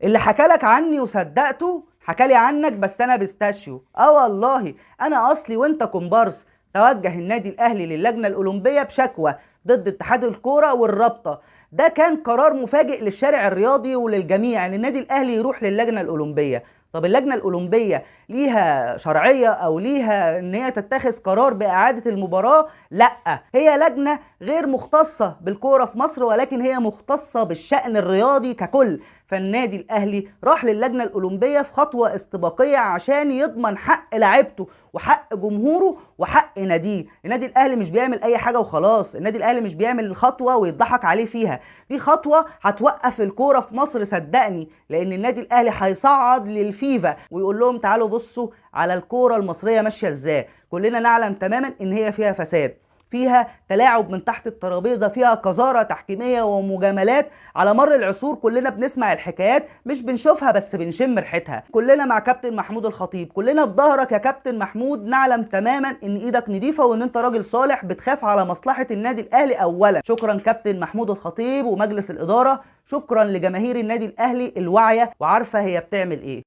اللي حكالك عني وصدقته حكالي عنك بس انا بستاشيو. والله انا اصلي وانت كومبارس. توجه النادي الاهلي للجنه الاولمبيه بشكوى ضد اتحاد الكوره والرابطه. ده كان قرار مفاجئ للشارع الرياضي وللجميع ان النادي الاهلي يروح للجنه الاولمبيه. طب اللجنه الاولمبيه ليها شرعيه او ليها ان هي تتخذ قرار باعاده المباراه؟ لا، هي لجنه غير مختصه بالكوره في مصر، ولكن هي مختصه بالشأن الرياضي ككل. فالنادي الاهلي راح للجنه الاولمبيه في خطوه استباقيه عشان يضمن حق لاعيبته وحق جمهوره وحق ناديه. النادي الاهلي مش بيعمل اي حاجه وخلاص، النادي الاهلي مش بيعمل الخطوه ويضحك عليه فيها. دي خطوه هتوقف الكوره في مصر صدقني، لان النادي الاهلي هيصعد للفيفا ويقول لهم تعالوا بصوا على الكوره المصريه ماشيه ازاي. كلنا نعلم تماما ان هي فيها فساد، فيها تلاعب من تحت الترابيزه، فيها قذاره تحكيميه ومجاملات على مر العصور. كلنا بنسمع الحكايات مش بنشوفها بس بنشم ريحتها. كلنا مع كابتن محمود الخطيب، كلنا في ظهرك يا كابتن محمود. نعلم تماما ان ايدك نظيفه وان انت راجل صالح بتخاف على مصلحه النادي الاهلي اولا. شكرا كابتن محمود الخطيب ومجلس الاداره، شكرا لجماهير النادي الاهلي الواعيه وعارفه هي بتعمل ايه.